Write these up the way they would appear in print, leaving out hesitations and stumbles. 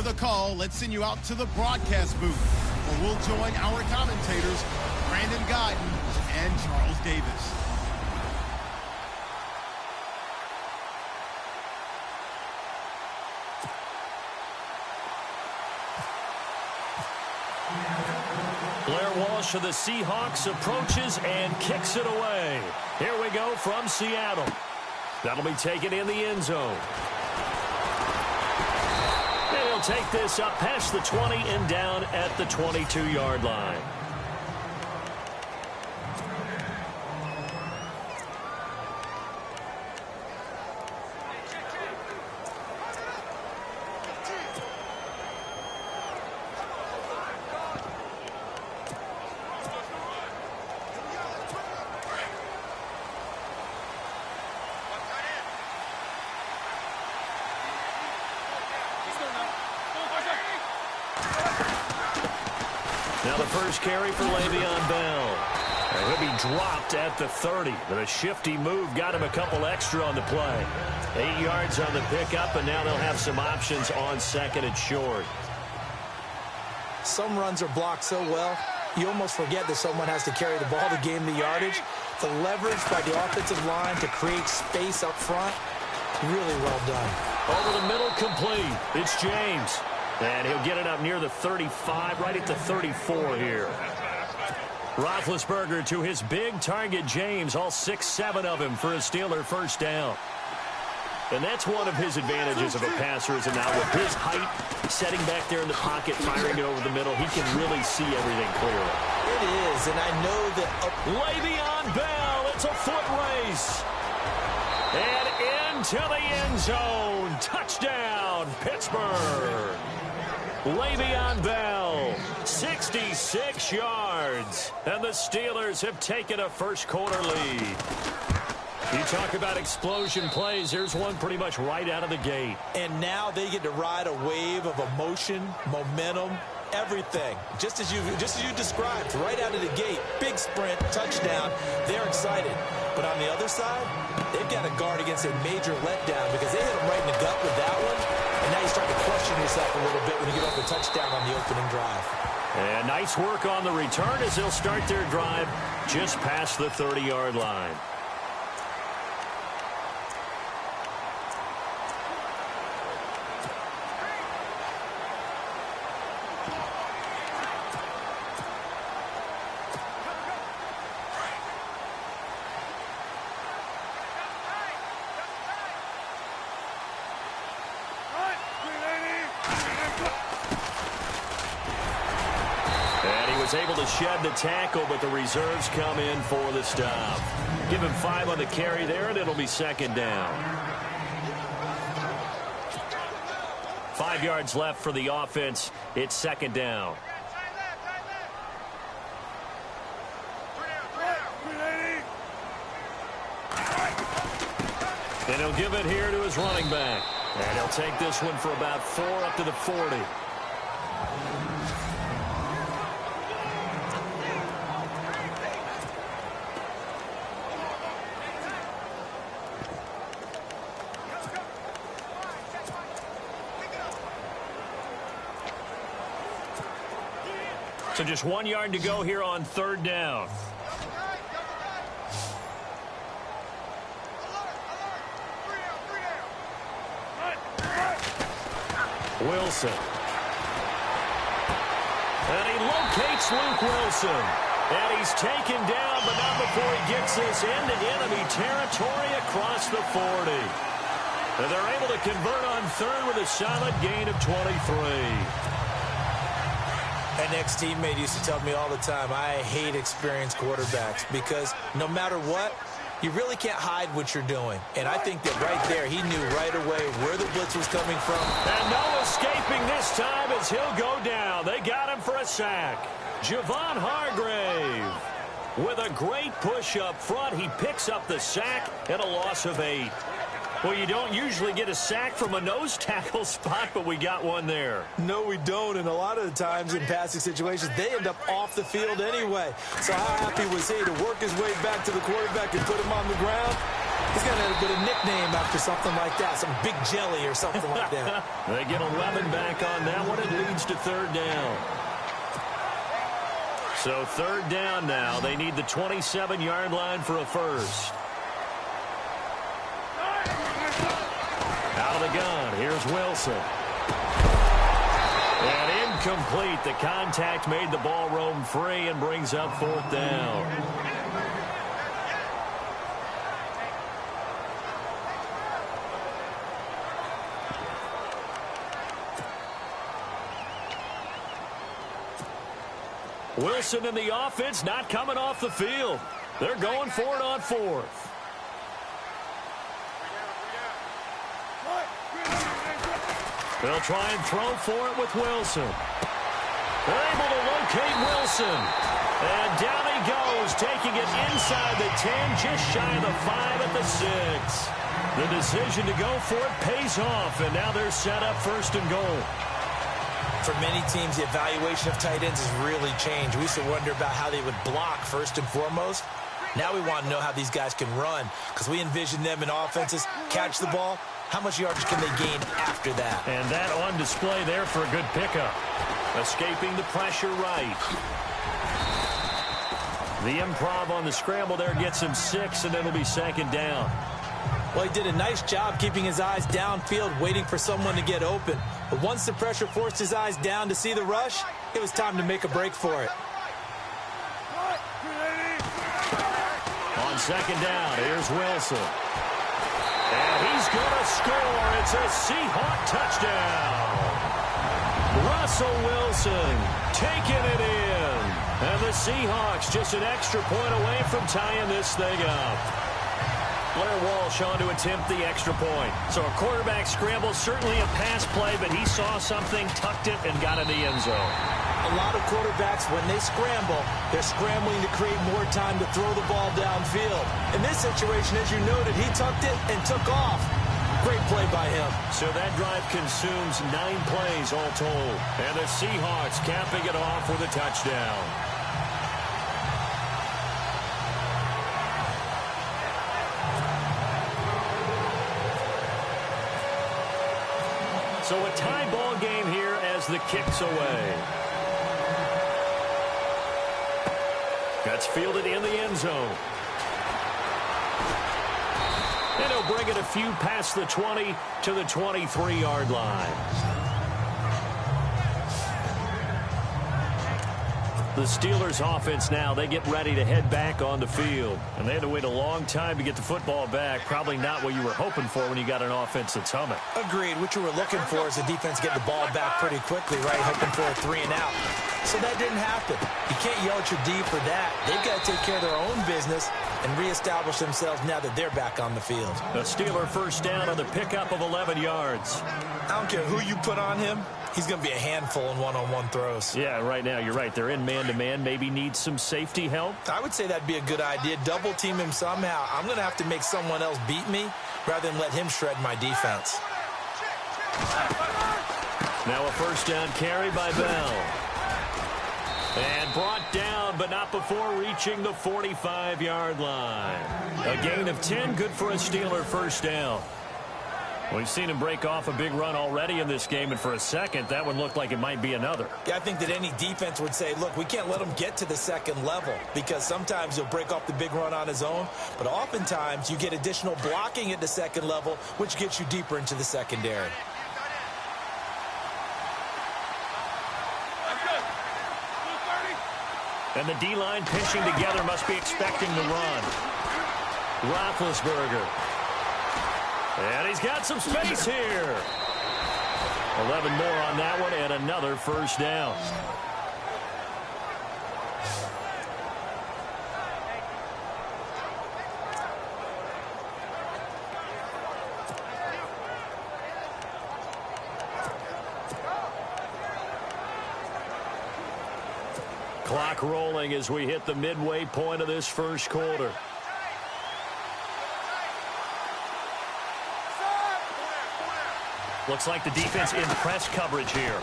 the call, let's send you out to the broadcast booth, where we'll join our commentators, Brandon Guyton and Charles Davis. Blair Walsh of the Seahawks approaches and kicks it away. Here we go from Seattle. That'll be taken in the end zone. And he'll take this up past the 20 and down at the 22-yard line. Now the first carry for Le'Veon Bell. And he'll be dropped at the 30. But a shifty move got him a couple extra on the play. 8 yards on the pickup, and now they'll have some options on second and short. Some runs are blocked so well, you almost forget that someone has to carry the ball to gain the yardage. The leverage by the offensive line to create space up front, really well done. Over the middle, complete. It's James. And he'll get it up near the 35, right at the 34 here. Roethlisberger to his big target, James, all 6-7 of him for a Steeler first down. And that's one of his advantages of a passer, is now with his height, setting back there in the pocket, firing it over the middle, he can really see everything clearly. It is, and I know that... Le'Veon Bell, it's a foot race. And into the end zone. Touchdown, Pittsburgh. Le'Veon Bell, 66 yards. And the Steelers have taken a first-quarter lead. You talk about explosion plays. Here's one pretty much right out of the gate. And now they get to ride a wave of emotion, momentum, everything. Just as you described, right out of the gate. Big sprint, touchdown. They're excited. But on the other side, they've got to guard against a major letdown because they hit them right in the gut with that one. And now you start to question yourself a little bit when you get off the touchdown on the opening drive. And nice work on the return as they'll start their drive just past the 30-yard line. Able to shed the tackle, but the reserves come in for the stop. Give him 5 on the carry there, and it'll be second down. 5 yards left for the offense. It's second down. And he'll give it here to his running back. And he'll take this one for about 4 up to the 40. So just 1 yard to go here on third down. Wilson. And he locates Luke Wilson. And he's taken down, but not before he gets this into enemy territory across the 40. And they're able to convert on third with a solid gain of 23. An ex-teammate used to tell me all the time, I hate experienced quarterbacks because no matter what, you really can't hide what you're doing. And I think that right there, he knew right away where the blitz was coming from. And no escaping this time as he'll go down. They got him for a sack. Javon Hargrave with a great push up front. He picks up the sack and a loss of 8. Well, you don't usually get a sack from a nose tackle spot, but we got one there. No, we don't, and a lot of the times in passing situations, they end up off the field anyway. So how happy was he to work his way back to the quarterback and put him on the ground? He's got a bit of nickname after something like that, some big jelly or something like that. They get 11 back on that one. It leads to third down. So third down now. They need the 27-yard line for a first. Out of the gun. Here's Wilson. And incomplete. The contact made the ball roam free and brings up fourth down. Wilson and the offense not coming off the field. They're going for it on fourth. They'll try and throw for it with Wilson. They're able to locate Wilson. And down he goes, taking it inside the 10, just shy of the 5 at the 6. The decision to go for it pays off, and now they're set up first and goal. For many teams, the evaluation of tight ends has really changed. We used to wonder about how they would block first and foremost. Now we want to know how these guys can run, because we envision them in offenses, catch the ball. How much yardage can they gain after that? And that on display there for a good pickup. Escaping the pressure right. The improv on the scramble there gets him 6, and it'll be second down. Well, he did a nice job keeping his eyes downfield, waiting for someone to get open. But once the pressure forced his eyes down to see the rush, it was time to make a break for it. On second down, here's Wilson. And he's going to score. It's a Seahawk touchdown. Russell Wilson taking it in. And the Seahawks just an extra point away from tying this thing up. Blair Walsh on to attempt the extra point. So a quarterback scramble, certainly a pass play, but he saw something, tucked it, and got in the end zone. A lot of quarterbacks, when they scramble, they're scrambling to create more time to throw the ball downfield. In this situation, as you noted, he tucked it and took off. Great play by him. So that drive consumes 9 plays all told. And the Seahawks capping it off with a touchdown. So a tie ball game here as the kick's away. That's fielded in the end zone. And he'll bring it a few past the 20 to the 23-yard line. The Steelers offense now, they get ready to head back on the field. And they had to wait a long time to get the football back. Probably not what you were hoping for when you got an offense that's humming. Agreed. What you were looking for is the defense get the ball back pretty quickly, right? Hoping for a 3 and out. So that didn't happen. You can't yell at your D for that. They've got to take care of their own business and reestablish themselves now that they're back on the field. A Steeler first down on the pickup of 11 yards. I don't care who you put on him. He's going to be a handful in one-on-one throws. Yeah, right now, you're right. They're in man-to-man. Maybe need some safety help. I would say that'd be a good idea. Double team him somehow. I'm going to have to make someone else beat me rather than let him shred my defense. Now a first down carry by Bell. And brought down, but not before reaching the 45-yard line. A gain of 10, good for a Steeler first down. We've seen him break off a big run already in this game, and for a second, that one looked like it might be another. Yeah, I think that any defense would say, look, we can't let him get to the second level, because sometimes he'll break off the big run on his own, but oftentimes you get additional blocking at the second level, which gets you deeper into the secondary. And the D-line pinching together, must be expecting the run. Roethlisberger. And he's got some space here. 11 more on that one and another first down. Clock rolling as we hit the midway point of this first quarter. Looks like the defense in press coverage here.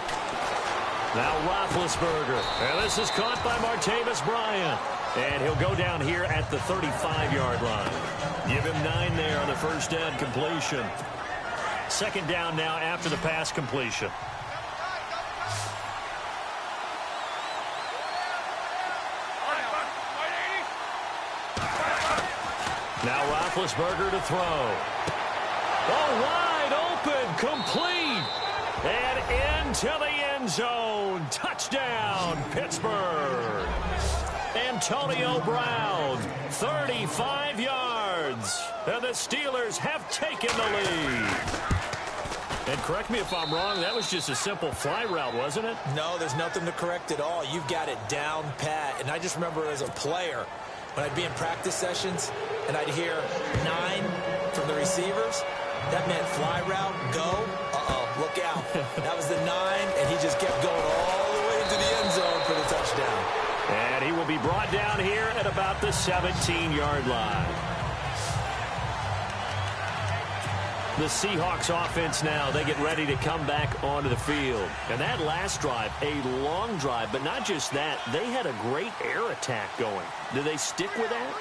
Now Roethlisberger. And this is caught by Martavis Bryant. And he'll go down here at the 35-yard line. Give him 9 there on the first down completion. Second down now after the pass completion. Now Roethlisberger to throw. Oh, wide open, complete. And into the end zone. Touchdown, Pittsburgh. Antonio Brown, 35 yards. And the Steelers have taken the lead. And correct me if I'm wrong, that was just a simple fly route, wasn't it? No, there's nothing to correct at all. You've got it down pat. And I just remember as a player, when I'd be in practice sessions and I'd hear 9 from the receivers, that meant fly route, go, look out. That was the 9, and he just kept going all the way into the end zone for the touchdown. And he will be brought down here at about the 17-yard line. The Seahawks offense now, they get ready to come back onto the field. And that last drive, a long drive, but not just that, they had a great air attack going. Do they stick with that?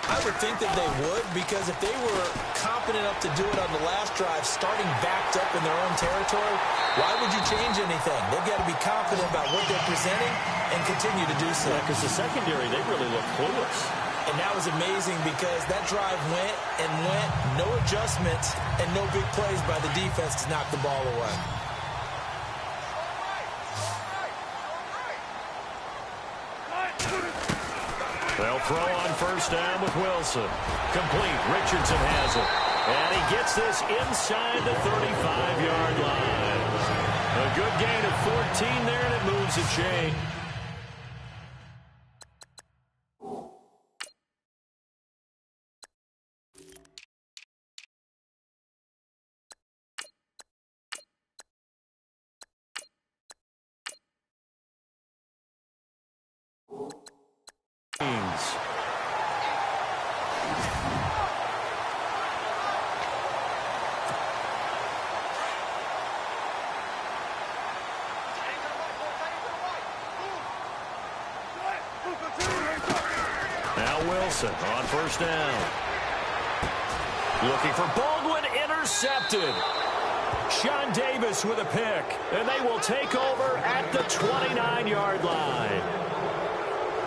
I would think that they would, because if they were confident enough to do it on the last drive, starting backed up in their own territory, why would you change anything? They've got to be confident about what they're presenting and continue to do so. Because the secondary, they really look clueless. And that was amazing because that drive went and went, no adjustments, and no big plays by the defense to knock the ball away. They'll throw on first down with Wilson. Complete. Richardson has it. And he gets this inside the 35-yard line. A good gain of 14 there, and it moves the chain. Wilson on first down. Looking for Baldwin, intercepted. Sean Davis with a pick, and they will take over at the 29-yard line.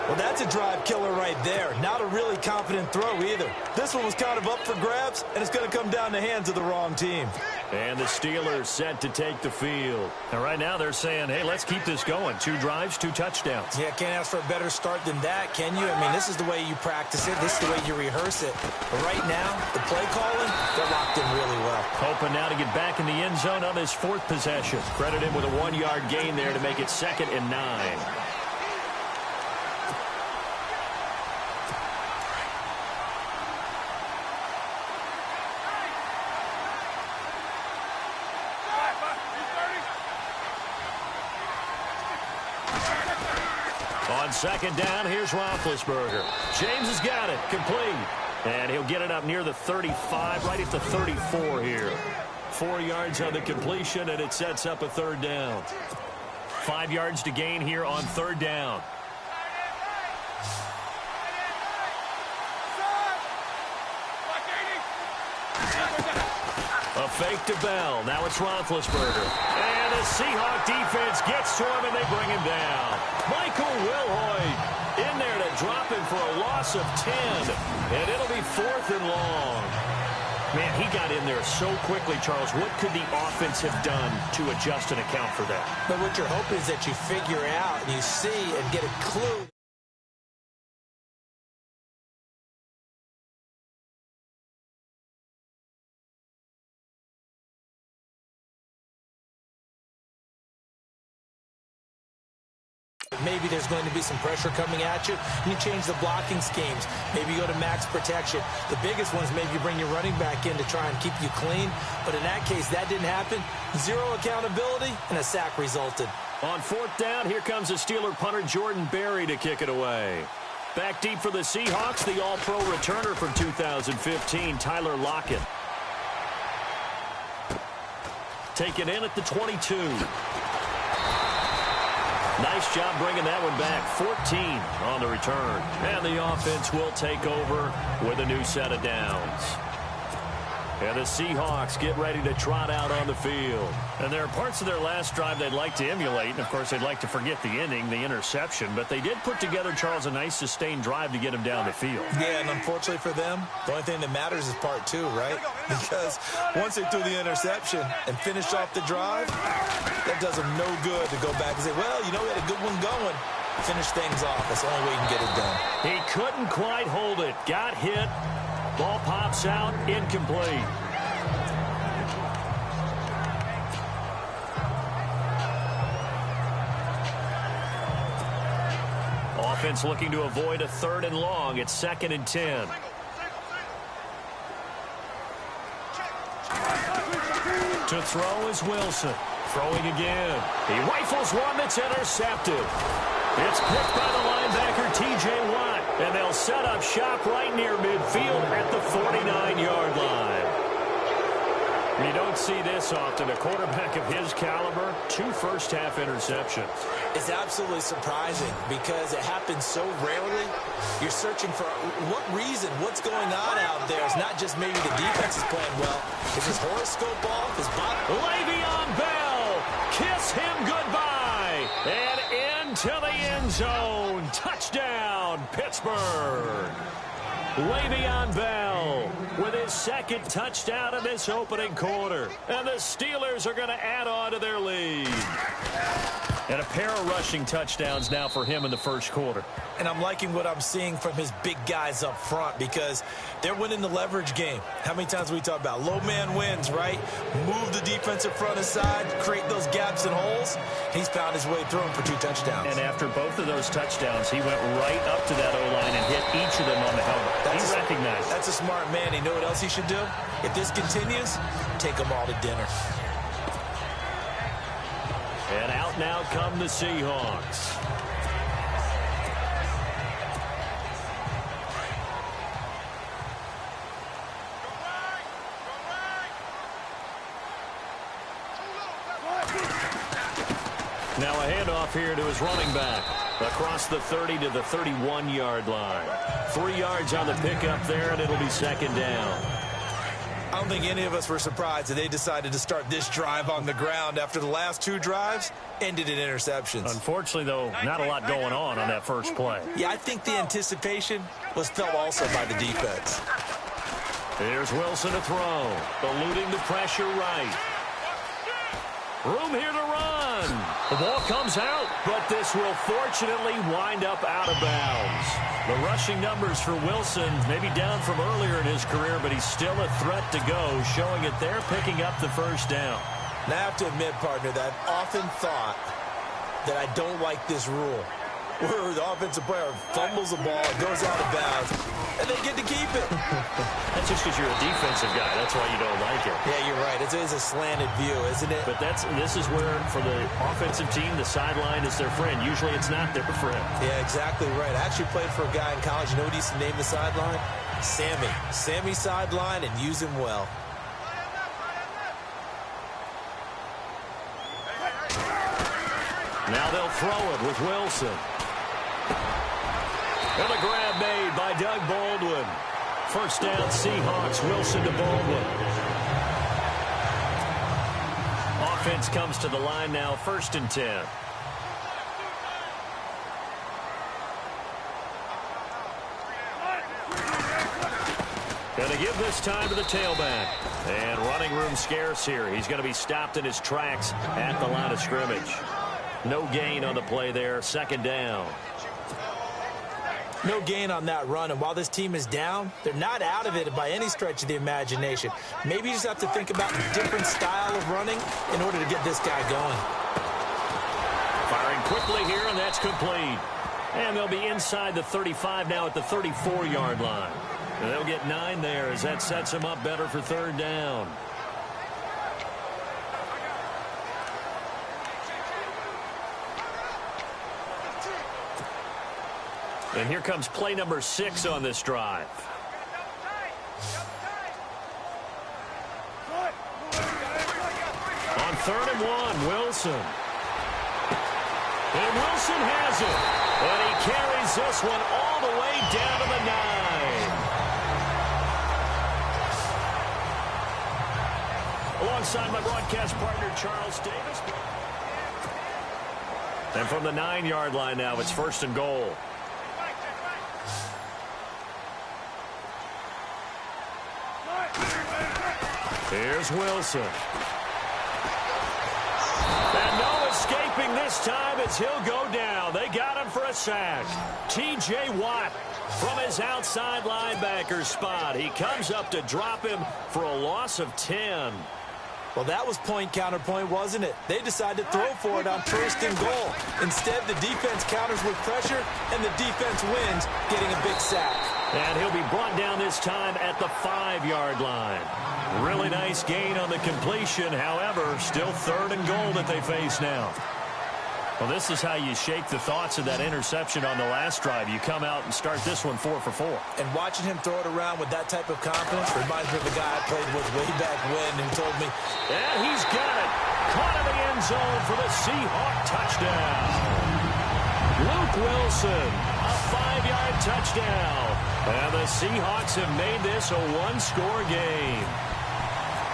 Well, that's a drive killer right there. Not a really confident throw either. This one was kind of up for grabs, and it's going to come down the hands of the wrong team. And the Steelers set to take the field. And right now they're saying, hey, let's keep this going. 2 drives, 2 touchdowns. Yeah, can't ask for a better start than that, can you? I mean, this is the way you practice it. This is the way you rehearse it. But right now, the play calling, they're locked in really well. Hoping now to get back in the end zone on his 4th possession. Credit him with a 1-yard gain there to make it 2nd and 9. On second down, here's Roethlisberger. James has got it, complete. And he'll get it up near the 35, right at the 34 here. 4 yards on the completion, and it sets up a 3rd down. 5 yards to gain here on 3rd down. A fake to Bell. Now it's Roethlisberger. And the Seahawk defense gets to him, and they bring him down. Michael Wilhoit in there to drop him for a loss of 10. And it'll be 4th and long. Man, he got in there so quickly, Charles. What could the offense have done to adjust and account for that? But what you're hoping is that you figure out and you see and get a clue. Maybe there's going to be some pressure coming at you. You change the blocking schemes. Maybe you go to max protection. The biggest one is maybe you bring your running back in to try and keep you clean. But in that case, that didn't happen. 0 accountability, and a sack resulted. On 4th down, here comes the Steeler punter Jordan Berry to kick it away. Back deep for the Seahawks, the All-Pro returner from 2015, Tyler Lockett. Taken in at the 22. Nice job bringing that one back. 14 on the return. And the offense will take over with a new set of downs. And the Seahawks get ready to trot out on the field. And there are parts of their last drive they'd like to emulate. And, of course, they'd like to forget the ending, the interception. But they did put together, Charles, a nice sustained drive to get him down the field. Yeah, and unfortunately for them, the only thing that matters is part two, right? Because once they threw the interception and finished off the drive, that does them no good to go back and say, well, you know, we had a good one going. Finish things off. That's the only way you can get it done. He couldn't quite hold it. Got hit. Ball pops out, incomplete. Offense looking to avoid a 3rd and long. It's 2nd and 10. To throw is Wilson. Throwing again. He rifles one that's intercepted. It's picked by the linebacker, T.J. Watt. And they'll set up shop right near midfield at the 49-yard line. You don't see this often. A quarterback of his caliber, 2 first-half interceptions. It's absolutely surprising because it happens so rarely. You're searching for what reason, what's going on out there. It's not just maybe the defense is playing well. Is his horoscope off? His body? Le'Veon Bell, kiss him goodbye. And into the end zone. Touchdown, Pittsburgh. Le'Veon Bell with his 2nd touchdown in this opening quarter. And the Steelers are going to add on to their lead. And a pair of rushing touchdowns now for him in the first quarter. And I'm liking what I'm seeing from his big guys up front because they're winning the leverage game. How many times we talk about low man wins, right? Move the defensive front aside, create those gaps and holes. He's found his way through them for 2 touchdowns. And after both of those touchdowns, he went right up to that O-line and hit each of them on the helmet. He recognized. That's a smart man. You know what else he should do? If this continues, take them all to dinner. And out now come the Seahawks. Now a handoff here to his running back. Across the 30 to the 31-yard line. 3 yards on the pickup there, and it'll be 2nd down. I don't think any of us were surprised that they decided to start this drive on the ground after the last 2 drives ended in interceptions. Unfortunately, though, not a lot going on that first play. Yeah, I think the anticipation was felt also by the defense. Here's Wilson to throw. Eluding the pressure right. Room here to run. The ball comes out, but this will fortunately wind up out of bounds. The rushing numbers for Wilson may be down from earlier in his career, but he's still a threat to go, showing it there, picking up the first down. Now, I have to admit, partner, that I've often thought that I don't like this rule, where the offensive player fumbles the ball, goes out of bounds, and they get to keep it. That's just because you're a defensive guy. That's why you don't like it. Yeah, you're right. It's a slanted view, isn't it? But this is where, for the offensive team, the sideline is their friend. Usually it's not their friend. Yeah, exactly right. I actually played for a guy in college. You know what he used to name the sideline? Sammy. Sammy sideline, and use him well. Now they'll throw it with Wilson. And a grab made by Doug Baldwin. First down, Seahawks. Wilson to Baldwin. Offense comes to the line now, 1st and 10. Gonna give this time to the tailback. And running room scarce here. He's going to be stopped in his tracks at the line of scrimmage. No gain on the play there. 2nd down. No gain on that run, and while this team is down, they're not out of it by any stretch of the imagination. Maybe you just have to think about a different style of running in order to get this guy going. Firing quickly here, and that's complete. And they'll be inside the 35 now at the 34-yard line. And they'll get 9 there as that sets them up better for 3rd down. And here comes play number 6 on this drive. On 3rd and 1, Wilson. And Wilson has it. And he carries this one all the way down to the 9. Alongside my broadcast partner, Charles Davis. And from the 9-yard line now, it's 1st and goal. Here's Wilson. And no escaping this time as he'll go down. They got him for a sack. T.J. Watt from his outside linebacker spot. He comes up to drop him for a loss of 10. Well, that was point counterpoint, wasn't it? They decided to throw for it on 1st and goal. Instead, the defense counters with pressure, and the defense wins, getting a big sack. And he'll be brought down this time at the 5-yard line. Really nice gain on the completion. However, still 3rd and goal that they face now. Well, this is how you shake the thoughts of that interception on the last drive. You come out and start this one 4 for 4. And watching him throw it around with that type of confidence reminds me of a guy I played with way back when who told me, and he's got it. Caught in the end zone for the Seahawk touchdown. Luke Wilson, a 5-yard touchdown. And the Seahawks have made this a 1-score game.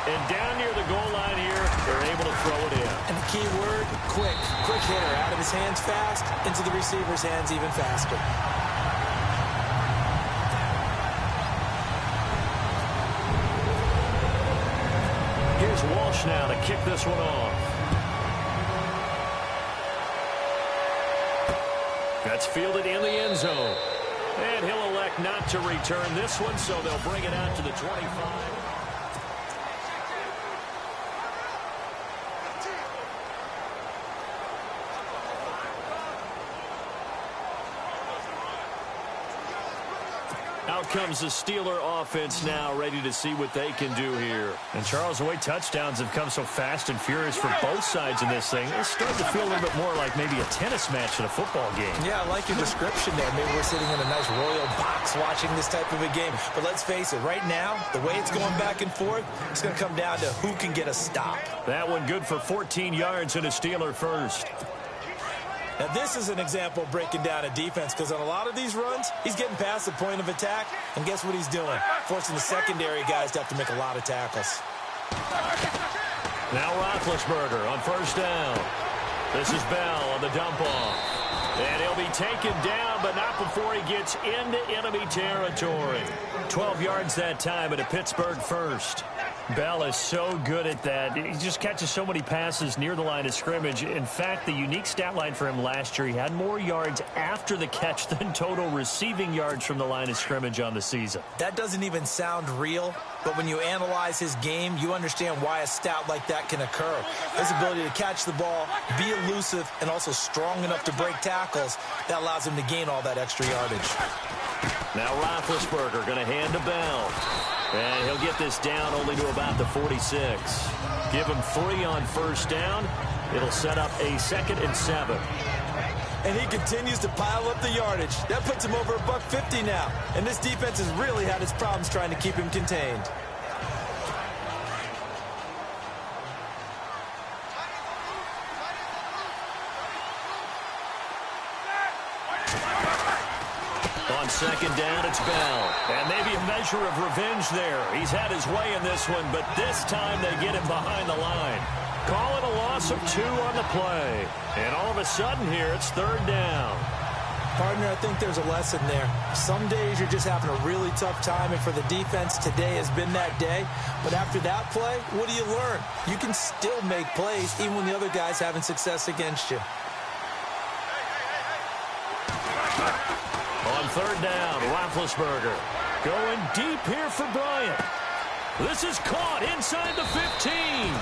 And down near the goal line here, they're able to throw it in. And the key word, quick. Quick hitter. Out of his hands fast, into the receiver's hands even faster. Here's Walsh now to kick this one off. That's fielded in the end zone. And he'll elect not to return this one, so they'll bring it out to the 25. Out comes the Steeler offense now, ready to see what they can do here. And, Charles, the way touchdowns have come so fast and furious for both sides in this thing, it's starting to feel a little bit more like maybe a tennis match in a football game. Yeah, I like your description there. Maybe we're sitting in a nice royal box watching this type of a game. But let's face it, right now, the way it's going back and forth, it's going to come down to who can get a stop. That one good for 14 yards and a Steeler first. Now, this is an example of breaking down a defense, because on a lot of these runs, he's getting past the point of attack, and guess what he's doing? Forcing the secondary guys to have to make a lot of tackles. Now Roethlisberger on 1st down. This is Bell on the dump-off. And he'll be taken down, but not before he gets into enemy territory. 12 yards that time at a Pittsburgh first. Bell is so good at that. He just catches so many passes near the line of scrimmage. In fact, the unique stat line for him last year, he had more yards after the catch than total receiving yards from the line of scrimmage on the season. That doesn't even sound real, but when you analyze his game, you understand why a stat like that can occur. His ability to catch the ball, be elusive, and also strong enough to break tackles, that allows him to gain all that extra yardage. Now Roethlisberger going to hand to Bell. And he'll get this down only to about the 46. Give him 3 on 1st down. It'll set up a 2nd and 7. And he continues to pile up the yardage. That puts him over $150 now. And this defense has really had its problems trying to keep him contained. On 2nd down, it's Bell. And maybe a measure of revenge there. He's had his way in this one, but this time they get him behind the line. Call it a loss of 2 on the play. And all of a sudden here, it's 3rd down. Partner, I think there's a lesson there. Some days you're just having a really tough time, and for the defense, today has been that day. But after that play, what do you learn? You can still make plays even when the other guy's having success against you. On 3rd down, Roethlisberger going deep here for Bryant. This is caught inside the 15.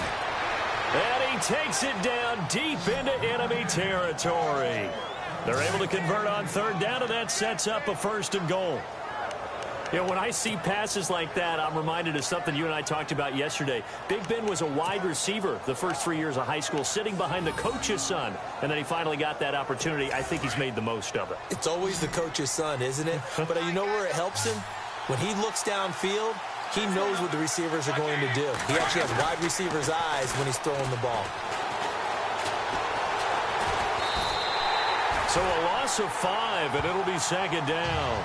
And he takes it down deep into enemy territory. They're able to convert on 3rd down, and that sets up a 1st and goal. You know, when I see passes like that, I'm reminded of something you and I talked about yesterday. Big Ben was a wide receiver the first 3 years of high school, sitting behind the coach's son, and then he finally got that opportunity. I think he's made the most of it. It's always the coach's son, isn't it? But you know where it helps him? When he looks downfield, he knows what the receivers are going to do. He actually has wide receivers' eyes when he's throwing the ball. So a loss of 5, and it'll be second down.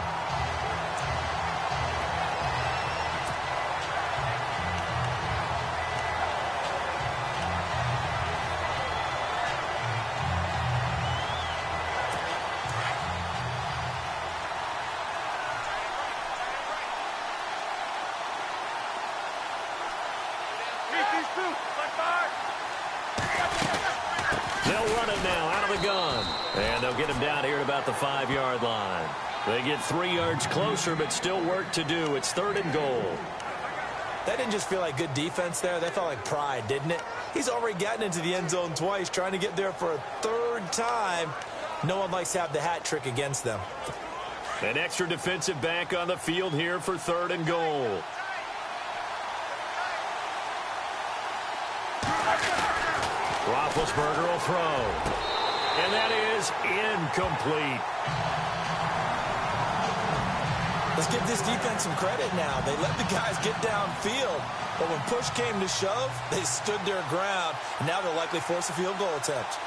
They'll run it now out of the gun. And they'll get him down here at about the 5-yard line. They get 3 yards closer, but still work to do. It's 3rd and goal. That didn't just feel like good defense there. That felt like pride, didn't it? He's already gotten into the end zone twice, trying to get there for a 3rd time. No one likes to have the hat trick against them. An extra defensive back on the field here for 3rd and goal. Roethlisberger will throw. And that is incomplete. Let's give this defense some credit now. They let the guys get downfield, but when push came to shove, they stood their ground, and now they'll likely force a field goal attempt.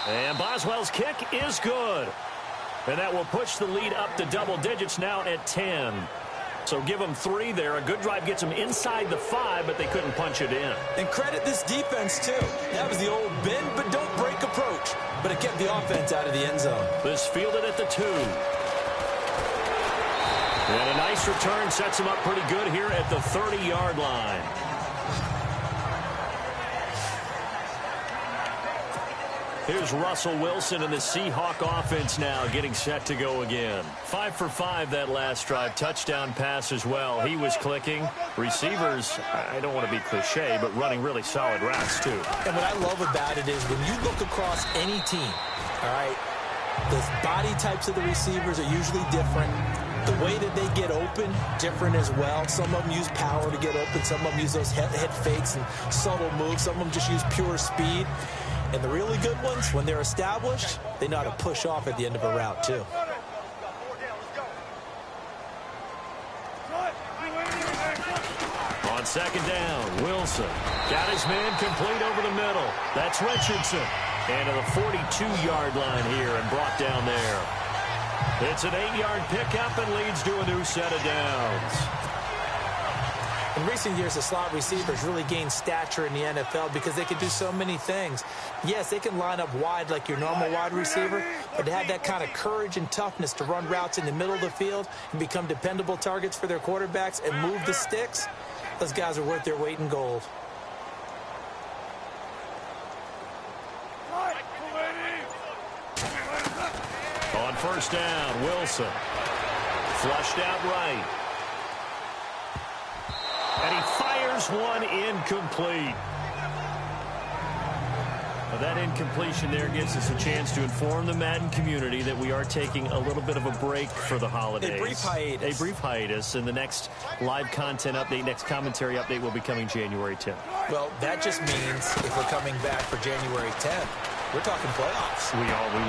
And Boswell's kick is good. And that will push the lead up to double digits now at 10. So give them 3 there. A good drive gets them inside the 5, but they couldn't punch it in. And credit this defense, too. That was the old bend but don't break approach. But it kept the offense out of the end zone. This fielded at the 2. And a nice return sets them up pretty good here at the 30-yard line. Here's Russell Wilson and the Seahawk offense now getting set to go again. 5 for 5 that last drive. Touchdown pass as well. He was clicking. Receivers, I don't want to be cliche, but running really solid routes too. And what I love about it is when you look across any team, all right, the body types of the receivers are usually different. The way that they get open, different as well. Some of them use power to get open. Some of them use those head fakes and subtle moves. Some of them just use pure speed. And the really good ones, when they're established, they know how to push off at the end of a route, too. On second down, Wilson got his man complete over the middle. That's Richardson. And to the 42-yard line here and brought down there. It's an 8-yard pickup and leads to a new set of downs. In recent years, the slot receivers really gained stature in the NFL because they can do so many things. Yes, they can line up wide like your normal wide receiver, but to have that kind of courage and toughness to run routes in the middle of the field and become dependable targets for their quarterbacks and move the sticks, those guys are worth their weight in gold. On first down, Wilson. Flushed out right. And he fires one incomplete. Well, that incompletion there gives us a chance to inform the Madden community that we are taking a little bit of a break for the holidays. A brief hiatus. A brief hiatus, and the next live content update, next commentary update will be coming January 10th. Well, that just means if we're coming back for January 10th, we're talking playoffs. We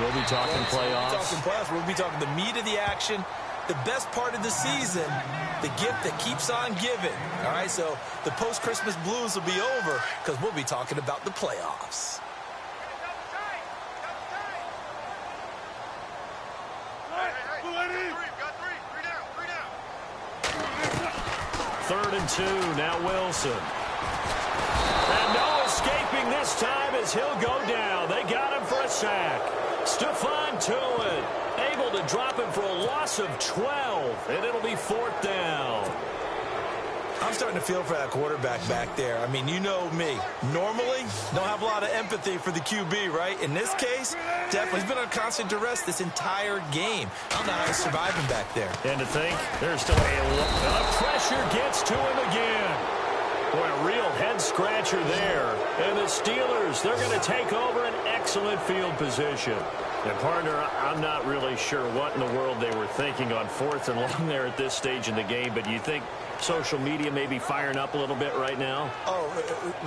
will be talking playoffs. We'll be talking playoffs. We'll be talking the meat of the action, the best part of the season, the gift that keeps on giving. All right, so the post-Christmas blues will be over because we'll be talking about the playoffs. Third and 2, now Wilson. And no escaping this time as he'll go down. They got him for a sack. Stephon Tuitt able to drop him for a loss of 12, and it'll be 4th down. I'm starting to feel for that quarterback back there. I mean, you know me. Normally, don't have a lot of empathy for the QB, right? In this case, definitely. He's been on constant duress this entire game. I don't know how he's surviving back there. And to think, there's still a pressure gets to him again. Boy, a real head-scratcher there. And the Steelers, they're going to take over an excellent field position. And, partner, I'm not really sure what in the world they were thinking on 4th and long there at this stage in the game, but you think social media may be firing up a little bit right now? Oh,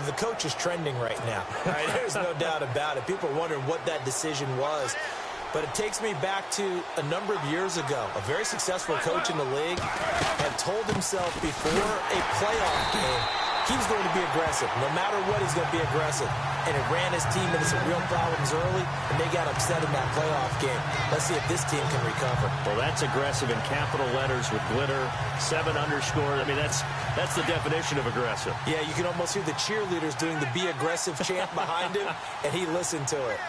the coach is trending right now. Right? There's no doubt about it. People are wondering what that decision was. But it takes me back to a number of years ago. A very successful coach in the league had told himself before a playoff game he was going to be aggressive. No matter what, he's going to be aggressive. And it ran his team into some real problems early, and they got upset in that playoff game. Let's see if this team can recover. Well, that's aggressive in capital letters with glitter, 7 underscore. I mean, that's the definition of aggressive. Yeah, you can almost hear the cheerleaders doing the be aggressive chant behind him, and he listened to it.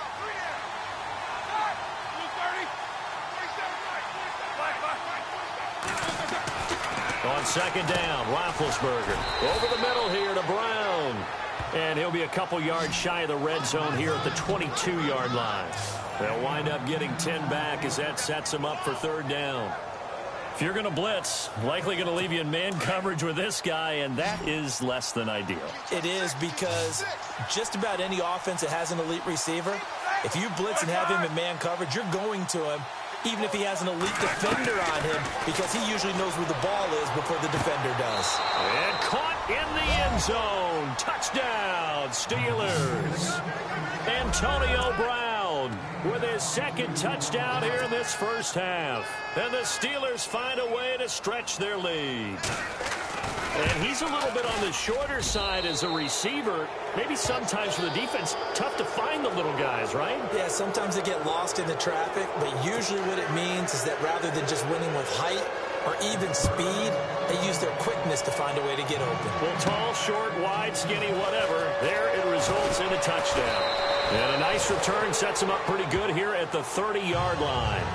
On second down, Roethlisberger over the middle here to Brown. And he'll be a couple yards shy of the red zone here at the 22-yard line. They'll wind up getting 10 back as that sets them up for third down. If you're going to blitz, likely going to leave you in man coverage with this guy, and that is less than ideal. It is, because just about any offense that has an elite receiver, if you blitz and have him in man coverage, you're going to him, even if he has an elite defender on him, because he usually knows where the ball is before the defender does. And caught in the end zone. Touchdown, Steelers. Antonio Brown with his second touchdown here in this first half. And the Steelers find a way to stretch their lead. And he's a little bit on the shorter side as a receiver. Maybe sometimes for the defense, tough to find the little guys, right? Yeah, sometimes they get lost in the traffic, but usually what it means is that rather than just winning with height or even speed, they use their quickness to find a way to get open. Well, tall, short, wide, skinny, whatever, there it results in a touchdown. And a nice return sets him up pretty good here at the 30-yard line.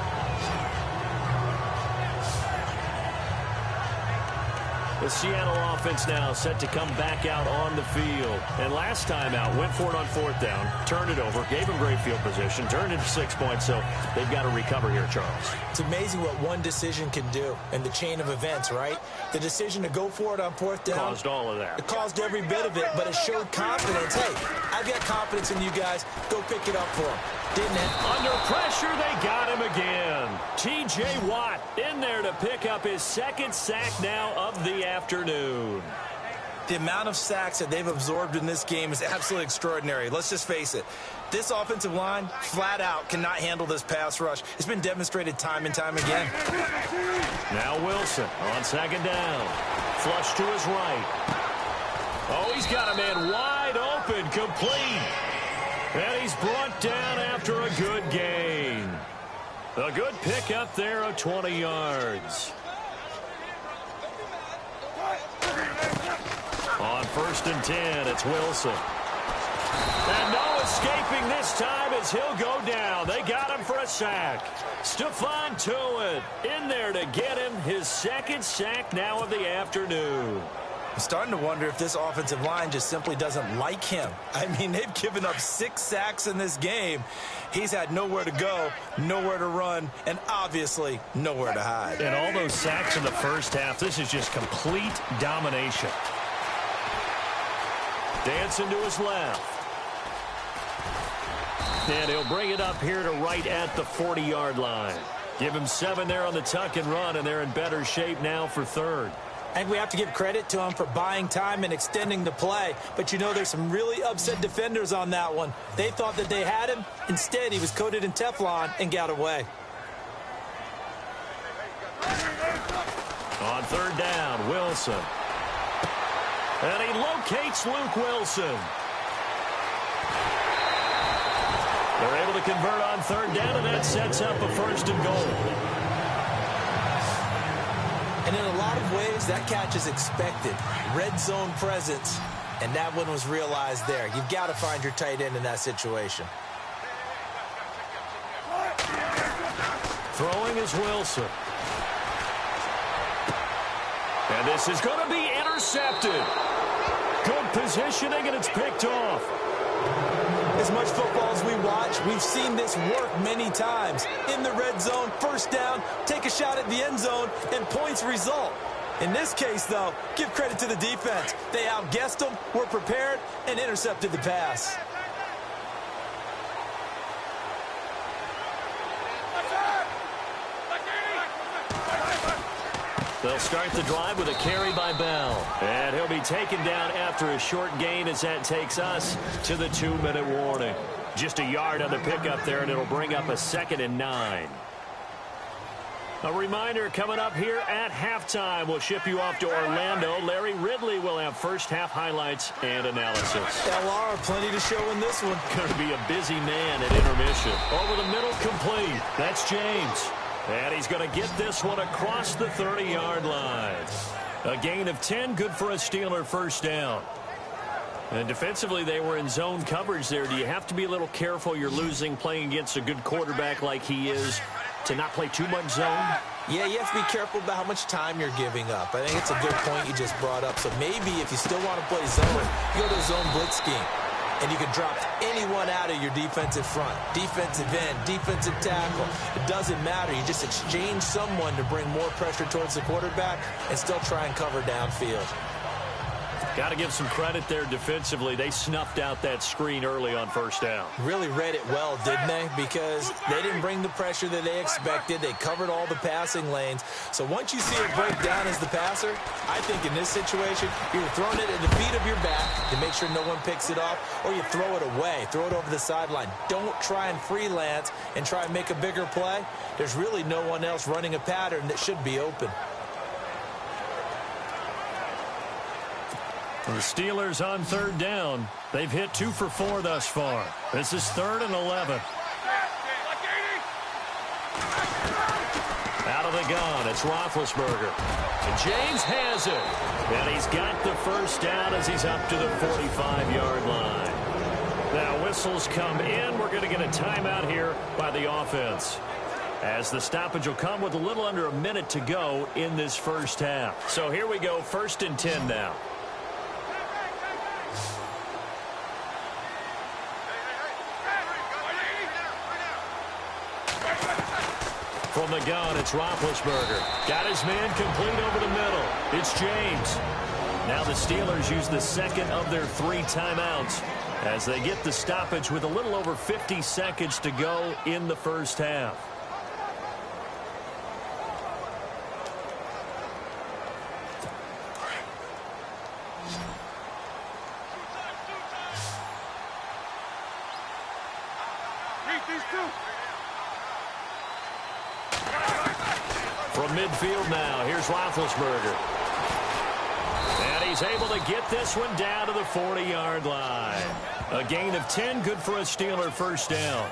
The Seattle offense now set to come back out on the field. And last time out, went for it on fourth down, turned it over, gave them great field position, turned it to 6 points, so they've got to recover here, Charles. It's amazing what one decision can do in the chain of events, right? The decision to go for it on fourth down caused all of that. It caused every bit of it, but it showed confidence. Hey, I've got confidence in you guys. Go pick it up for them. Didn't it? Under pressure, they got him again. T.J. Watt in there to pick up his second sack now of the afternoon. The amount of sacks that they've absorbed in this game is absolutely extraordinary. Let's just face it. This offensive line, flat out, cannot handle this pass rush. It's been demonstrated time and time again. Now Wilson on second down. Flush to his right. Oh, he's got a man wide open, complete. And he's brought down after a good gain. A good pickup there of 20 yards. On 1st and 10, it's Wilson. And no escaping this time as he'll go down. They got him for a sack. Stephon Tuitt in there to get him his second sack now of the afternoon. I'm starting to wonder if this offensive line just simply doesn't like him. I mean, they've given up 6 sacks in this game. He's had nowhere to go, nowhere to run, and obviously nowhere to hide. And all those sacks in the first half, this is just complete domination. Dancing to his left. And he'll bring it up here to right at the 40-yard line. Give him 7 there on the tuck and run, and they're in better shape now for third. I think we have to give credit to him for buying time and extending the play. But, you know, there's some really upset defenders on that one. They thought that they had him. Instead, he was coated in Teflon and got away. On third down, Wilson. And he locates Luke Wilson. They're able to convert on third down, and that sets up a 1st and goal. And in a lot of ways, that catch is expected. Red zone presence, and that one was realized there. You've got to find your tight end in that situation. Throwing is Wilson. And this is going to be intercepted. Good positioning, and it's picked off. As much football as we watch, we've seen this work many times. In the red zone, first down, take a shot at the end zone, and points result. In this case, though, give credit to the defense. They outguessed them, were prepared, and intercepted the pass. They'll start the drive with a carry by Bell. And he'll be taken down after a short gain as that takes us to the 2-minute warning. Just a yard on the pickup there, and it'll bring up a 2nd and 9. A reminder coming up here at halftime. We'll ship you off to Orlando. Larry Ridley will have first-half highlights and analysis. LR, plenty to show in this one. Going to be a busy man at intermission. Over the middle, complete. That's James. And he's going to get this one across the 30-yard line. A gain of 10, good for a Steeler first down. And defensively, they were in zone coverage there. Do you have to be a little careful? You're losing playing against a good quarterback like he is, to not play too much zone? Yeah, you have to be careful about how much time you're giving up. I think it's a good point you just brought up. So maybe if you still want to play zone, you go to a zone blitz scheme. And you can drop anyone out of your defensive front, defensive end, defensive tackle. It doesn't matter. You just exchange someone to bring more pressure towards the quarterback and still try and cover downfield. Got to give some credit there defensively. They snuffed out that screen early on first down. Really read it well, didn't they? Because they didn't bring the pressure that they expected. They covered all the passing lanes. So once you see it break down as the passer, I think in this situation, you're throwing it at the feet of your back to make sure no one picks it off, or you throw it away, throw it over the sideline. Don't try and freelance and try and make a bigger play. There's really no one else running a pattern that should be open. The Steelers on third down. They've hit 2 for 4 thus far. This is 3rd and 11. Out of the gun, it's Roethlisberger. And James has it. And he's got the first down as he's up to the 45-yard line. Now whistles come in. We're going to get a timeout here by the offense, as the stoppage will come with a little under a minute to go in this first half. So here we go, 1st and 10 now. From the gun, it's Roethlisberger. Got his man complete over the middle. It's James. Now the Steelers use the second of their 3 timeouts as they get the stoppage with a little over 50 seconds to go in the first half. From midfield now, here's Roethlisberger. And he's able to get this one down to the 40-yard line. A gain of 10, good for a Steeler first down.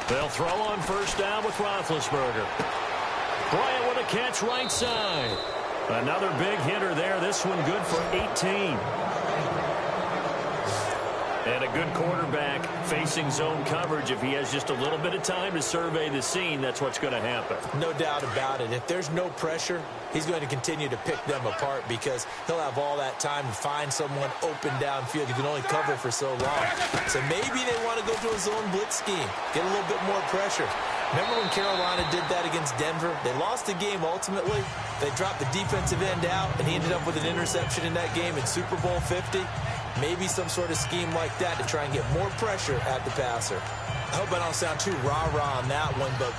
They'll throw on first down with Roethlisberger. Bryant with a catch right side. Another big hitter there. This one good for 18. And a good quarterback facing zone coverage. If he has just a little bit of time to survey the scene, that's what's going to happen. No doubt about it. If there's no pressure, he's going to continue to pick them apart because he'll have all that time to find someone open downfield. You can only cover for so long. So maybe they want to go to a zone blitz scheme, get a little bit more pressure. Remember when Carolina did that against Denver? They lost the game ultimately. They dropped the defensive end out, and he ended up with an interception in that game in Super Bowl 50. Maybe some sort of scheme like that to try and get more pressure at the passer. I hope I don't sound too rah-rah on that one, but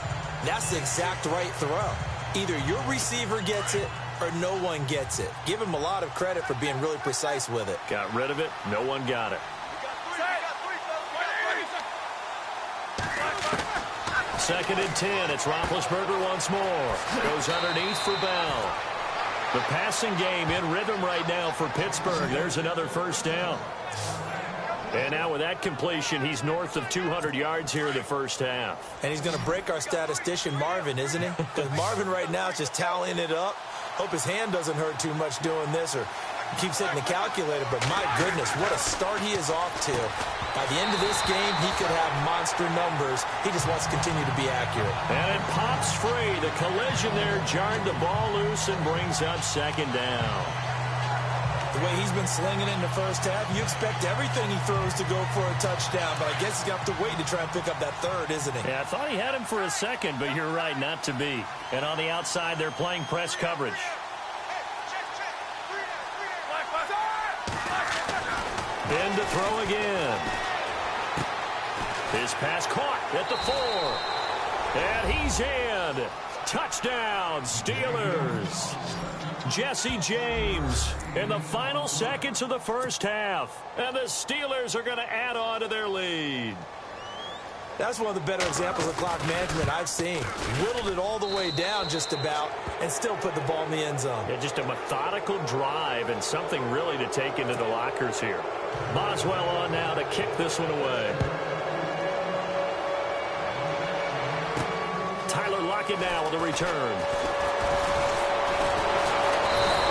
that's the exact right throw. Either your receiver gets it or no one gets it. Give him a lot of credit for being really precise with it. Got rid of it. No one got it. 2nd and 10. It's Roethlisberger once more. Goes underneath for Bell. The passing game in rhythm right now for Pittsburgh. There's another first down. And now with that completion, he's north of 200 yards here in the first half. And he's going to break our statistician, Marvin, isn't he? Because Marvin right now is just tallying it up. Hope his hand doesn't hurt too much doing this or keeps hitting the calculator. But my goodness, what a start he is off to. By the end of this game, he could have monster numbers. He just wants to continue to be accurate. And it pops free. The collision there jarred the ball loose and brings up 2nd down. The way he's been slinging it in the first half, you expect everything he throws to go for a touchdown, but I guess he's going to have to wait to try and pick up that 3rd, isn't he? Yeah, I thought he had him for a second, but you're right, not to be. And on the outside, they're playing press coverage. In to throw again. His pass caught at the 4. And he's in. Touchdown, Steelers. Jesse James in the final seconds of the first half. And the Steelers are going to add on to their lead. That's one of the better examples of clock management I've seen. Whittled it all the way down just about and still put the ball in the end zone. Yeah, just a methodical drive and something really to take into the lockers here. Boswell on now to kick this one away. Tyler Lockett now with the return.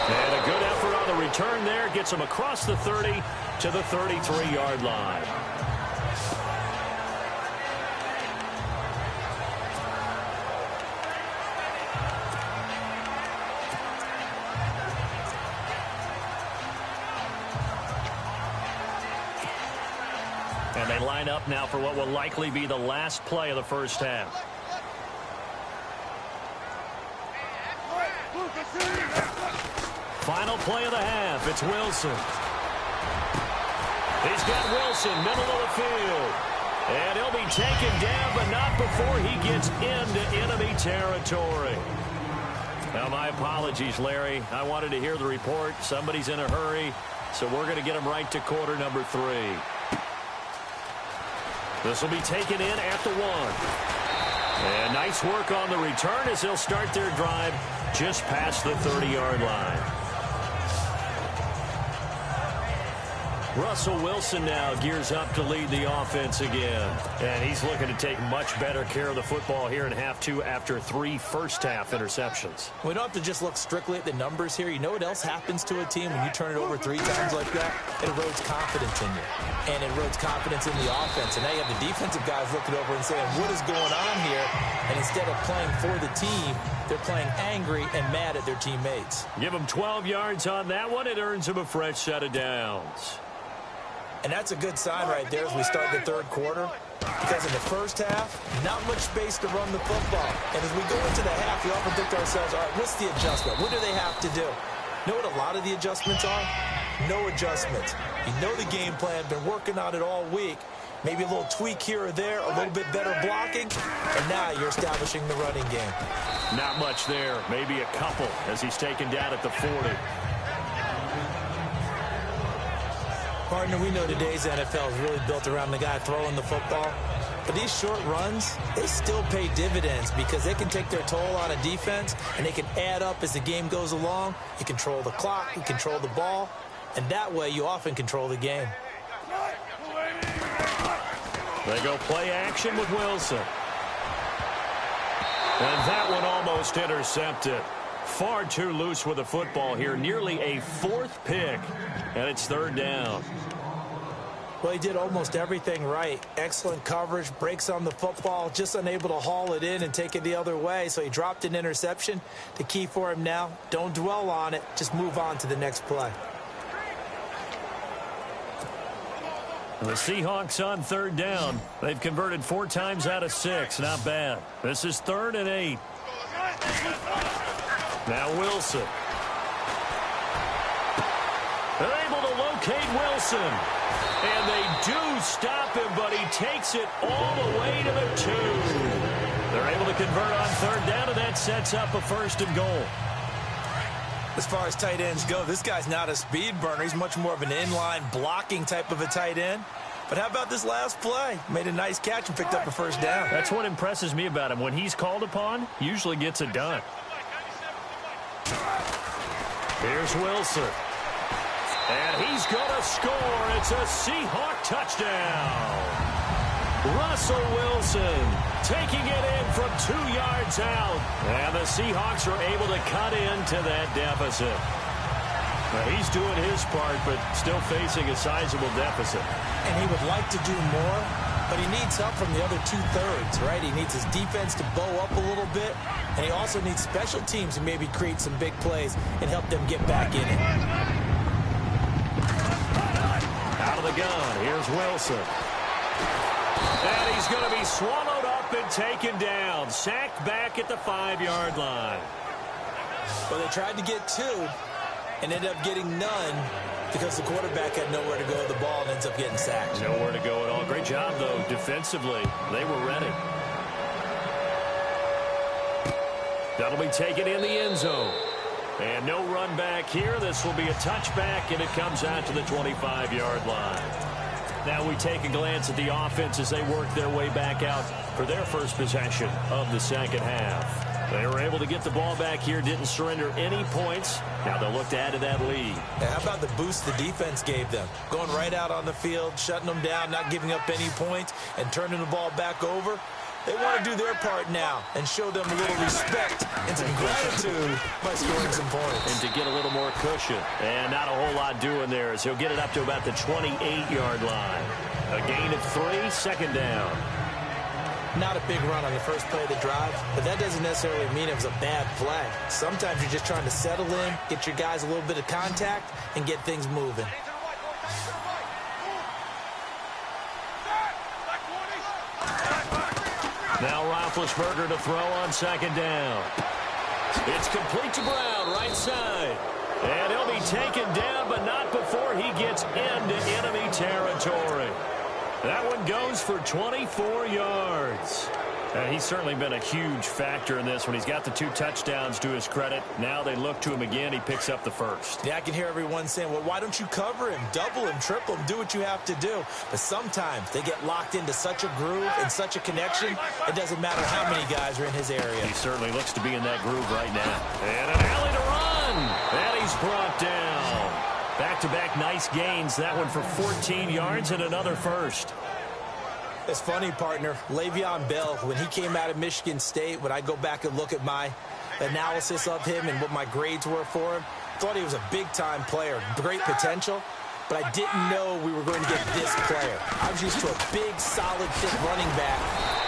And a good effort on the return there. Gets him across the 30 to the 33-yard line. And they line up now for what will likely be the last play of the first half. Final play of the half. It's Wilson. He's got Wilson, middle of the field. And he'll be taken down, but not before he gets into enemy territory. Now, my apologies, Larry. I wanted to hear the report. Somebody's in a hurry, so we're going to get him right to quarter number 3. This will be taken in at the 1. And nice work on the return as they'll start their drive just past the 30-yard line. Russell Wilson now gears up to lead the offense again. And he's looking to take much better care of the football here in half 2 after 3 first-half interceptions. We don't have to just look strictly at the numbers here. You know what else happens to a team when you turn it over 3 times like that? It erodes confidence in you. And it erodes confidence in the offense. And now you have the defensive guys looking over and saying, what is going on here? And instead of playing for the team, they're playing angry and mad at their teammates. Give them 12 yards on that one. It earns them a fresh set of downs. And that's a good sign right there as we start the third quarter. Because in the first half, not much space to run the football. And as we go into the half, we often think to ourselves, all right, what's the adjustment? What do they have to do? You know what a lot of the adjustments are? No adjustments. You know the game plan, been working on it all week. Maybe a little tweak here or there, a little bit better blocking, and now you're establishing the running game. Not much there, maybe a couple as he's taken down at the 40. Partner, we know today's NFL is really built around the guy throwing the football. But these short runs, they still pay dividends because they can take their toll on a defense, and they can add up as the game goes along. You control the clock, you control the ball, and that way you often control the game. They go play action with Wilson. And that one almost intercepted. Far too loose with the football here. Nearly a 4th pick. And it's 3rd down. Well, he did almost everything right. Excellent coverage, breaks on the football, just unable to haul it in and take it the other way. So he dropped an interception. The key for him now, don't dwell on it. Just move on to the next play. The Seahawks on 3rd down. They've converted 4 times out of 6. Not bad. This is 3rd and 8. Now Wilson. They're able to locate Wilson. And they do stop him, but he takes it all the way to the 2. They're able to convert on 3rd down, and that sets up a 1st and goal. As far as tight ends go, this guy's not a speed burner. He's much more of an inline blocking type of a tight end. But how about this last play? Made a nice catch and picked up a 1st down. That's what impresses me about him. When he's called upon, usually gets it done. Here's Wilson. And he's going to score. It's a Seahawk touchdown. Russell Wilson taking it in from 2 yards out. And the Seahawks are able to cut into that deficit. Now, he's doing his part, but still facing a sizable deficit. And he would like to do more, but he needs help from the other 2/3, right? He needs his defense to bow up a little bit, and he also needs special teams to maybe create some big plays and help them get back in it. Out of the gun, here's Wilson. And he's going to be swallowed up and taken down. Sacked back at the 5-yard line. Well, they tried to get 2 and ended up getting none because the quarterback had nowhere to go with the ball and ends up getting sacked. Nowhere to go at all. Great job, though, defensively. They were ready. That'll be taken in the end zone. And no run back here. This will be a touchback, and it comes out to the 25-yard line. Now we take a glance at the offense as they work their way back out for their first possession of the second half. They were able to get the ball back here, didn't surrender any points. Now they'll look to add to that lead. Yeah, how about the boost the defense gave them? Going right out on the field, shutting them down, not giving up any points, and turning the ball back over. They want to do their part now and show them a little respect and some gratitude by scoring some points. And to get a little more cushion. And not a whole lot doing there as he'll get it up to about the 28-yard line. A gain of 3, second down. Not a big run on the first play of the drive, but that doesn't necessarily mean it was a bad play. Sometimes you're just trying to settle in, get your guys a little bit of contact, and get things moving. Now Roethlisberger to throw on second down. It's complete to Brown, right side. And he'll be taken down, but not before he gets into enemy territory. That one goes for 24 yards. He's certainly been a huge factor in this when he's got the 2 touchdowns to his credit. Now they look to him again. He picks up the first. Yeah, I can hear everyone saying, well, why don't you cover him, double him, triple him, do what you have to do. But sometimes they get locked into such a groove and such a connection, it doesn't matter how many guys are in his area. He certainly looks to be in that groove right now. And an alley to run. And he's brought down. Back-to-back nice gains. That one for 14 yards and another first. It's funny, partner. Le'Veon Bell, when he came out of Michigan State, when I go back and look at my analysis of him and what my grades were for him, thought he was a big-time player, great potential, but I didn't know we were going to get this player. I was used to a big, solid, thick running back,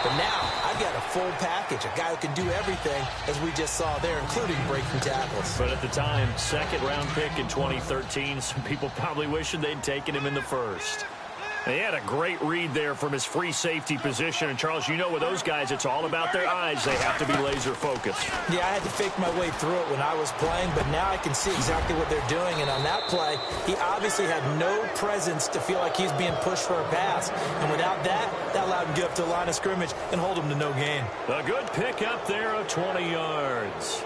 but now I've got a full package, a guy who can do everything, as we just saw there, including breaking tackles. But at the time, second-round pick in 2013, some people probably wishing they'd taken him in the first. He had a great read there from his free safety position. And, Charles, you know with those guys, it's all about their eyes. They have to be laser-focused. Yeah, I had to fake my way through it when I was playing, but now I can see exactly what they're doing. And on that play, he obviously had no presence to feel like he's being pushed for a pass. And without that, that allowed him to get up to the line of scrimmage and hold him to no gain. A good pick up there of 20 yards.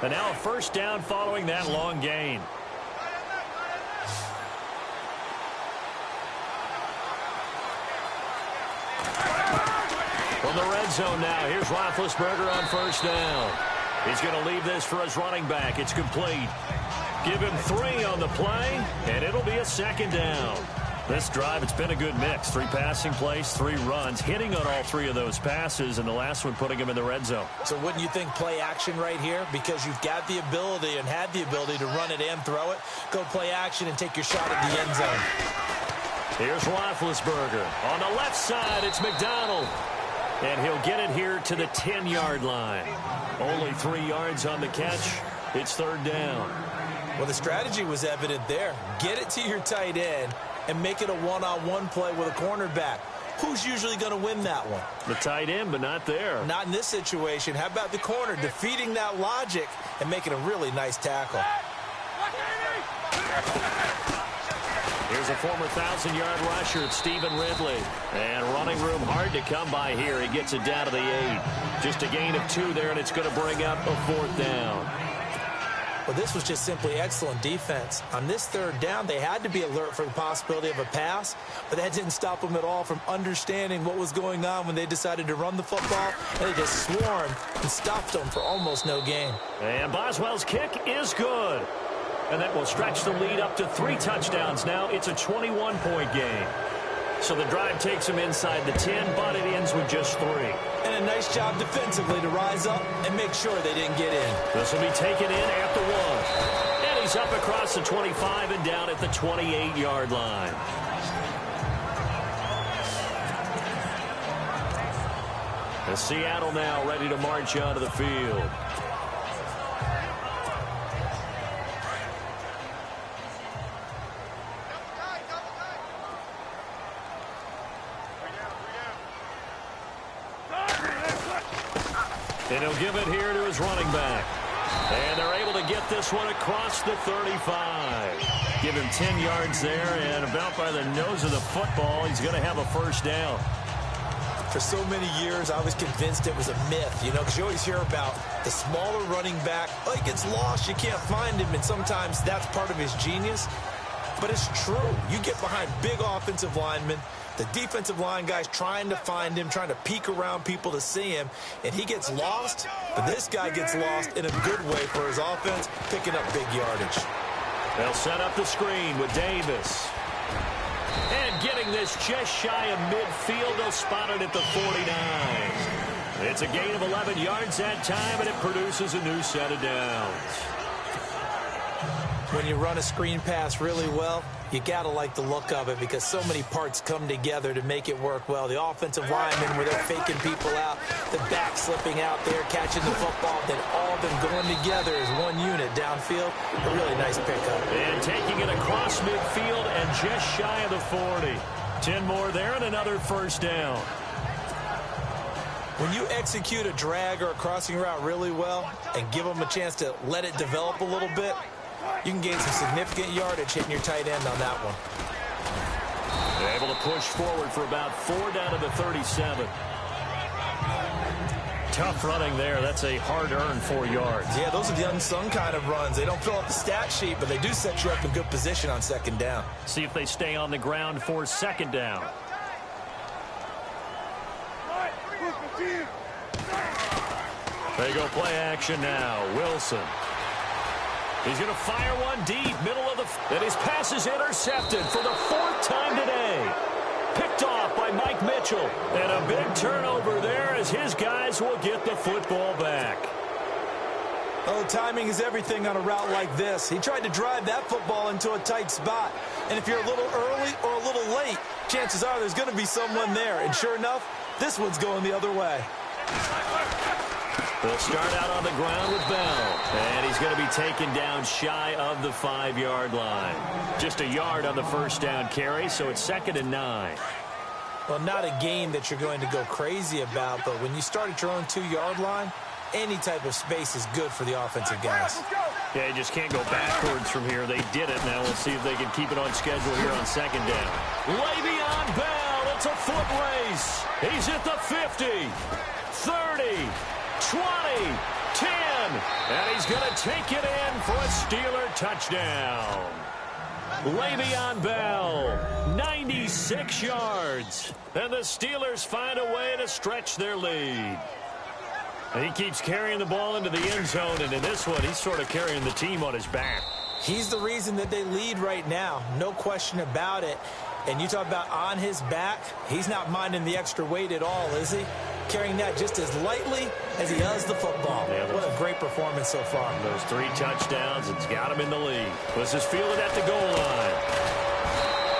And now a first down following that long gain. From the red zone now, here's Roethlisberger on first down. He's going to leave this for his running back. It's complete. Give him 3 on the play, and it'll be a second down. This drive, it's been a good mix. 3 passing plays, 3 runs, hitting on all 3 of those passes, and the last one putting him in the red zone. So wouldn't you think play action right here? Because you've got the ability and had the ability to run it and throw it. Go play action and take your shot at the end zone. Here's Roethlisberger. On the left side, it's McDonald. And he'll get it here to the 10-yard line. Only 3 yards on the catch. It's third down. Well, the strategy was evident there. Get it to your tight end and make it a one-on-one play with a cornerback. Who's usually going to win that one? The tight end, but not there. Not in this situation. How about the corner defeating that logic and making a really nice tackle? Here's a former 1,000-yard rusher, Stephen Ridley. And running room hard to come by here. He gets it down to the 8. Just a gain of 2 there, and it's going to bring up a fourth down. Well, this was just simply excellent defense. On this third down, they had to be alert for the possibility of a pass, but that didn't stop them at all from understanding what was going on when they decided to run the football, and they just swarmed and stopped them for almost no gain. And Boswell's kick is good. And that will stretch the lead up to 3 touchdowns now. It's a 21-point game. So the drive takes them inside the 10, but it ends with just 3. And a nice job defensively to rise up and make sure they didn't get in. This will be taken in at the 1. And he's up across the 25 and down at the 28-yard line. And Seattle now ready to march onto the field. And he'll give it here to his running back. And they're able to get this one across the 35. Give him 10 yards there, and about by the nose of the football, he's going to have a first down. For so many years, I was convinced it was a myth, you know, because you always hear about the smaller running back. Oh, he gets lost, you can't find him, and sometimes that's part of his genius. But it's true. You get behind big offensive linemen, the defensive line guys trying to find him, trying to peek around people to see him, and he gets lost, but this guy gets lost in a good way for his offense, picking up big yardage. They'll set up the screen with Davis. And getting this just shy of midfield, they'll spot it at the 49. It's a gain of 11 yards that time, and it produces a new set of downs. When you run a screen pass really well, you got to like the look of it because so many parts come together to make it work well. The offensive linemen where they're faking people out, the back slipping out there, catching the football, then all of them going together as one unit downfield. A really nice pickup. And taking it across midfield and just shy of the 40. 10 more there and another first down. When you execute a drag or a crossing route really well and give them a chance to let it develop a little bit, you can gain some significant yardage hitting your tight end on that one. They're able to push forward for about 4 down to the 37. Tough running there. That's a hard-earned 4 yards. Yeah, those are the unsung kind of runs. They don't fill up the stat sheet, but they do set you up in good position on second down. See if they stay on the ground for second down. They go play action now. Wilson. He's going to fire one deep, middle of the... And his pass is intercepted for the 4th time today. Picked off by Mike Mitchell. And a big turnover there as his guys will get the football back. Oh, timing is everything on a route like this. He tried to drive that football into a tight spot. And if you're a little early or a little late, chances are there's going to be someone there. And sure enough, this one's going the other way. They'll start out on the ground with Bell. And he's going to be taken down shy of the 5-yard line. Just a yard on the first down carry, so it's 2nd and 9. Well, not a game that you're going to go crazy about, but when you start at your own 2-yard line, any type of space is good for the offensive guys. Yeah, you just can't go backwards from here. They did it. Now we'll see if they can keep it on schedule here on 2nd down. Le'Veon Bell, it's a foot race. He's at the 50, 30, 20, 10, and he's going to take it in for a Steeler touchdown. Le'Veon Bell, 96 yards, and the Steelers find a way to stretch their lead. And he keeps carrying the ball into the end zone, and in this one, he's sort of carrying the team on his back. He's the reason that they lead right now, no question about it. And you talk about on his back, he's not minding the extra weight at all, is he? Carrying that just as lightly as he does the football. Yeah, what a great performance so far. Those 3 touchdowns, it's got him in the lead. This is fielded at the goal line.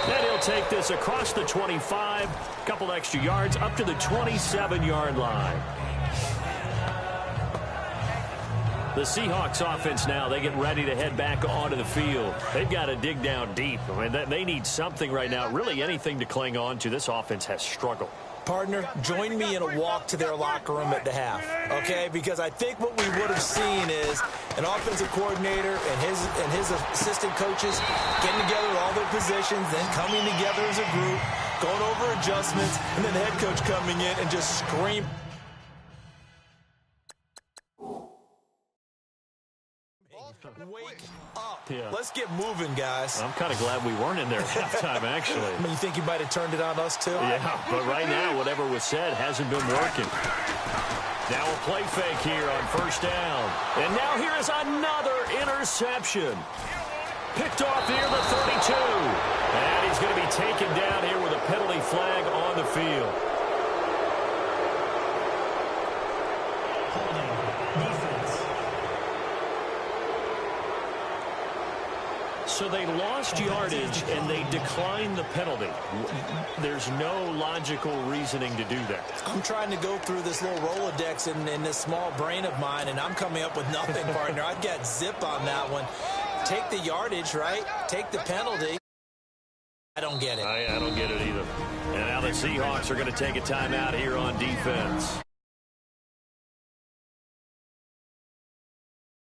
Then he'll take this across the 25, a couple extra yards, up to the 27-yard line. The Seahawks offense now, they get ready to head back onto the field. They've got to dig down deep. I mean, they need something right now, really anything to cling on to. This offense has struggled. Partner, join me in a walk to their locker room at the half, okay? Because I think what we would have seen is an offensive coordinator and his assistant coaches getting together with all their positions, then coming together as a group, going over adjustments, and then the head coach coming in and just screaming. Wake up. Yeah. Let's get moving, guys. I'm kind of glad we weren't in there at halftime, actually. I mean, you think you might have turned it on us, too? Yeah, but right now, whatever was said hasn't been working. Now a play fake here on first down. And now here is another interception. Picked off near the 32. And he's going to be taken down here with a penalty flag on the field. So they lost yardage, and they declined the penalty. There's no logical reasoning to do that. I'm trying to go through this little Rolodex in this small brain of mine, and I'm coming up with nothing, partner. I've got zip on that one. Take the yardage, right? Take the penalty. I don't get it. I don't get it either. And now the Seahawks are going to take a timeout here on defense.